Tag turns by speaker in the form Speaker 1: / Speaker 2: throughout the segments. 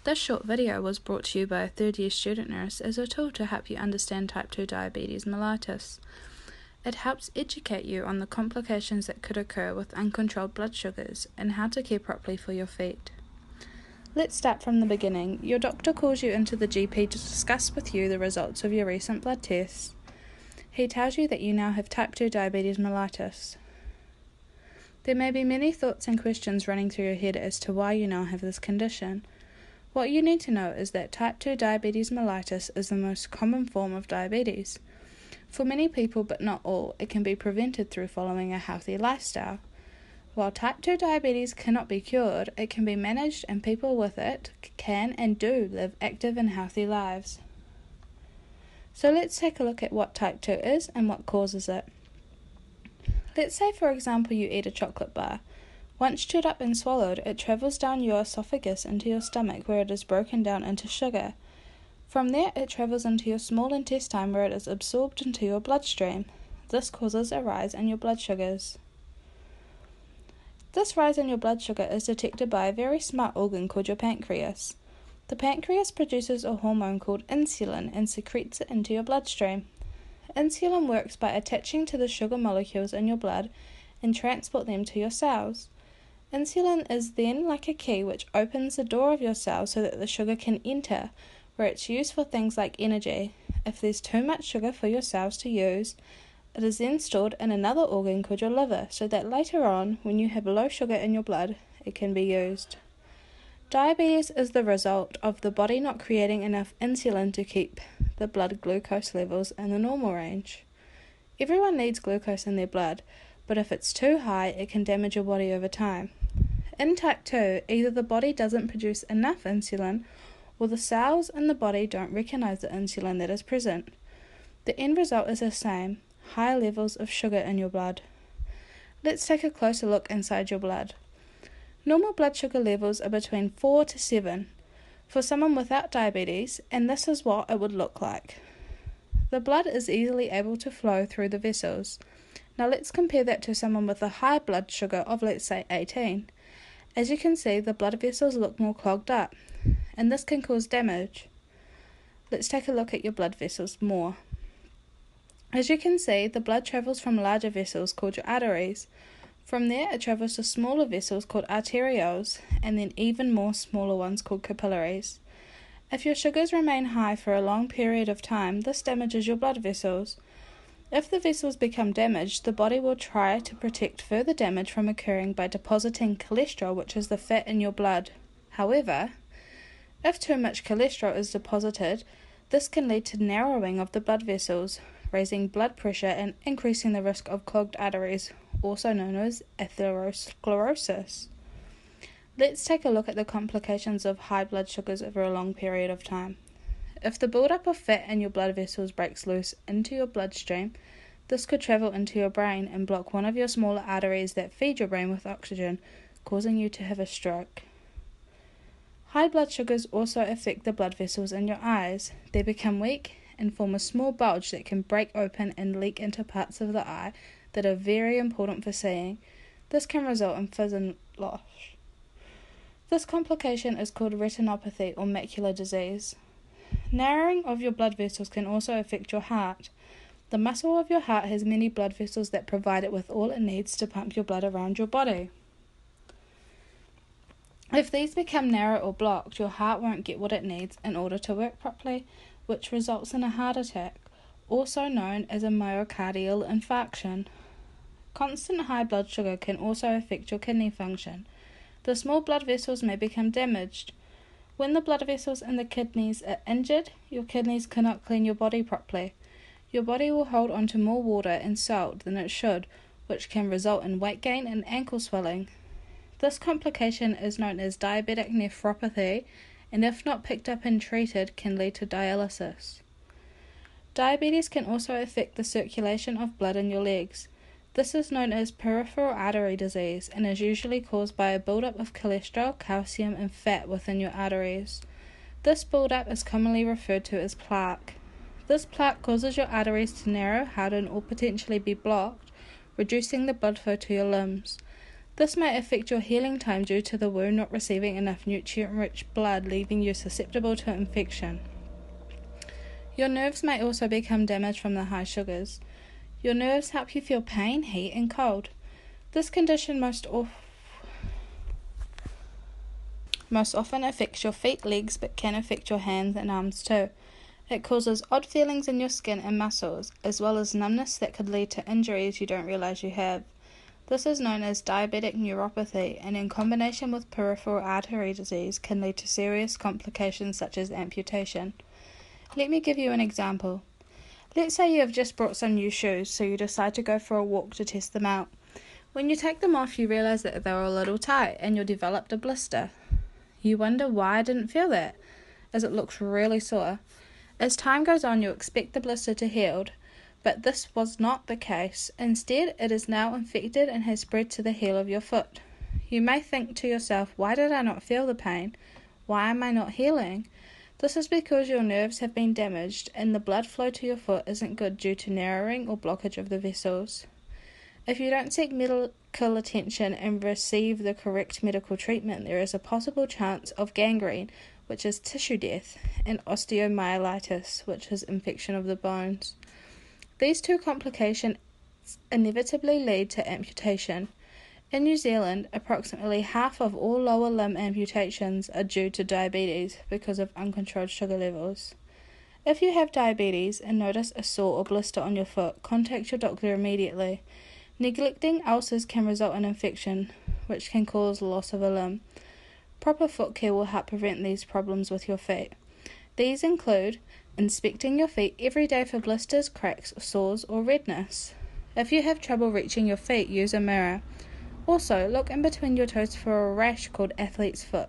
Speaker 1: This short video was brought to you by a third-year student nurse as a tool to help you understand type 2 diabetes mellitus. It helps educate you on the complications that could occur with uncontrolled blood sugars and how to care properly for your feet. Let's start from the beginning. Your doctor calls you into the GP to discuss with you the results of your recent blood tests. He tells you that you now have type 2 diabetes mellitus. There may be many thoughts and questions running through your head as to why you now have this condition. What you need to know is that type 2 diabetes mellitus is the most common form of diabetes. For many people, but not all, it can be prevented through following a healthy lifestyle. While type 2 diabetes cannot be cured, it can be managed and people with it can and do live active and healthy lives. So let's take a look at what type 2 is and what causes it. Let's say, for example, you eat a chocolate bar. Once chewed up and swallowed, it travels down your esophagus into your stomach where it is broken down into sugar. From there, it travels into your small intestine where it is absorbed into your bloodstream. This causes a rise in your blood sugars. This rise in your blood sugar is detected by a very smart organ called your pancreas. The pancreas produces a hormone called insulin and secretes it into your bloodstream. Insulin works by attaching to the sugar molecules in your blood and transport them to your cells. Insulin is then like a key which opens the door of your cells so that the sugar can enter, where it's used for things like energy. If there's too much sugar for your cells to use, it is then stored in another organ called your liver, so that later on, when you have low sugar in your blood, it can be used. Diabetes is the result of the body not creating enough insulin to keep the blood glucose levels in the normal range. Everyone needs glucose in their blood, but if it's too high, it can damage your body over time. In type 2, either the body doesn't produce enough insulin, or the cells in the body don't recognize the insulin that is present. The end result is the same, high levels of sugar in your blood. Let's take a closer look inside your blood. Normal blood sugar levels are between 4 to 7 for someone without diabetes, and this is what it would look like. The blood is easily able to flow through the vessels. Now let's compare that to someone with a high blood sugar of, let's say, 18. As you can see, the blood vessels look more clogged up, and this can cause damage. Let's take a look at your blood vessels more. As you can see, the blood travels from larger vessels called your arteries. From there, it travels to smaller vessels called arterioles, and then even more smaller ones called capillaries. If your sugars remain high for a long period of time, this damages your blood vessels. If the vessels become damaged, the body will try to protect further damage from occurring by depositing cholesterol, which is the fat in your blood. However, if too much cholesterol is deposited, this can lead to narrowing of the blood vessels, raising blood pressure and increasing the risk of clogged arteries, also known as atherosclerosis. Let's take a look at the complications of high blood sugars over a long period of time. If the buildup of fat in your blood vessels breaks loose into your bloodstream, this could travel into your brain and block one of your smaller arteries that feed your brain with oxygen, causing you to have a stroke. High blood sugars also affect the blood vessels in your eyes. They become weak and form a small bulge that can break open and leak into parts of the eye that are very important for seeing. This can result in vision loss. This complication is called retinopathy or macular disease. Narrowing of your blood vessels can also affect your heart. The muscle of your heart has many blood vessels that provide it with all it needs to pump your blood around your body. If these become narrow or blocked, your heart won't get what it needs in order to work properly, which results in a heart attack, also known as a myocardial infarction. Constant high blood sugar can also affect your kidney function. The small blood vessels may become damaged. When the blood vessels in the kidneys are injured, your kidneys cannot clean your body properly. Your body will hold onto more water and salt than it should, which can result in weight gain and ankle swelling. This complication is known as diabetic nephropathy, and if not picked up and treated, can lead to dialysis. Diabetes can also affect the circulation of blood in your legs. This is known as peripheral artery disease and is usually caused by a buildup of cholesterol, calcium, and fat within your arteries. This buildup is commonly referred to as plaque. This plaque causes your arteries to narrow, harden, or potentially be blocked, reducing the blood flow to your limbs. This may affect your healing time due to the wound not receiving enough nutrient-rich blood, leaving you susceptible to infection. Your nerves may also become damaged from the high sugars. Your nerves help you feel pain, heat, and cold. This condition most often affects your feet, legs, but can affect your hands and arms too. It causes odd feelings in your skin and muscles, as well as numbness that could lead to injuries you don't realize you have. This is known as diabetic neuropathy, and in combination with peripheral artery disease can lead to serious complications such as amputation. Let me give you an example. Let's say you have just bought some new shoes, so you decide to go for a walk to test them out. When you take them off, you realize that they're a little tight and you developed a blister. You wonder why I didn't feel that, as it looks really sore. As time goes on, you expect the blister to heal, but this was not the case. Instead, it is now infected and has spread to the heel of your foot. You may think to yourself, why did I not feel the pain? Why am I not healing? This is because your nerves have been damaged and the blood flow to your foot isn't good due to narrowing or blockage of the vessels. If you don't seek medical attention and receive the correct medical treatment, there is a possible chance of gangrene, which is tissue death, and osteomyelitis, which is infection of the bones. These two complications inevitably lead to amputation. In New Zealand, approximately half of all lower limb amputations are due to diabetes because of uncontrolled sugar levels. If you have diabetes and notice a sore or blister on your foot, contact your doctor immediately. Neglecting ulcers can result in infection, which can cause loss of a limb. Proper foot care will help prevent these problems with your feet. These include inspecting your feet every day for blisters, cracks, sores, or redness. If you have trouble reaching your feet, use a mirror. Also, look in between your toes for a rash called athlete's foot.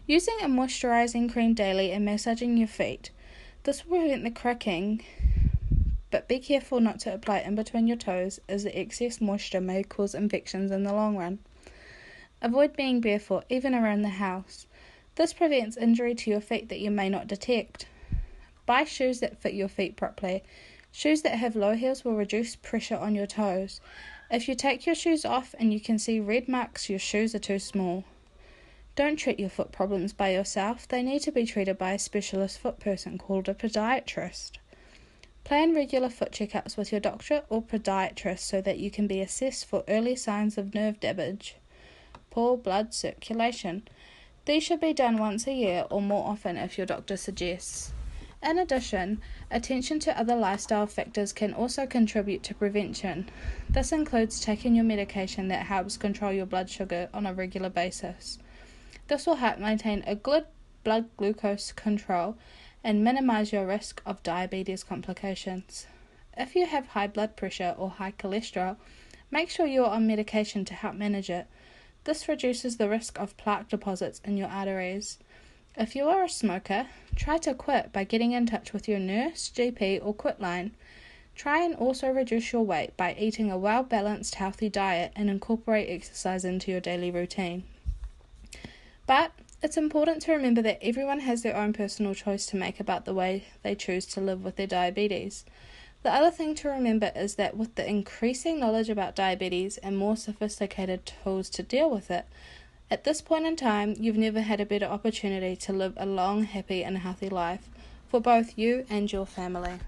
Speaker 1: Using a moisturizing cream daily and massaging your feet. This will prevent the cracking, but be careful not to apply in between your toes, as the excess moisture may cause infections in the long run. Avoid being barefoot, even around the house. This prevents injury to your feet that you may not detect. Buy shoes that fit your feet properly. Shoes that have low heels will reduce pressure on your toes. If you take your shoes off and you can see red marks, your shoes are too small. Don't treat your foot problems by yourself. They need to be treated by a specialist foot person called a podiatrist. Plan regular foot checkups with your doctor or podiatrist so that you can be assessed for early signs of nerve damage. Poor blood circulation. These should be done once a year or more often if your doctor suggests. In addition, attention to other lifestyle factors can also contribute to prevention. This includes taking your medication that helps control your blood sugar on a regular basis. This will help maintain a good blood glucose control and minimize your risk of diabetes complications. If you have high blood pressure or high cholesterol, make sure you are on medication to help manage it. This reduces the risk of plaque deposits in your arteries. If you are a smoker, try to quit by getting in touch with your nurse, GP, or quit line. Try and also reduce your weight by eating a well-balanced, healthy diet and incorporate exercise into your daily routine. But it's important to remember that everyone has their own personal choice to make about the way they choose to live with their diabetes. The other thing to remember is that with the increasing knowledge about diabetes and more sophisticated tools to deal with it, at this point in time, you've never had a better opportunity to live a long, happy and healthy life for both you and your family.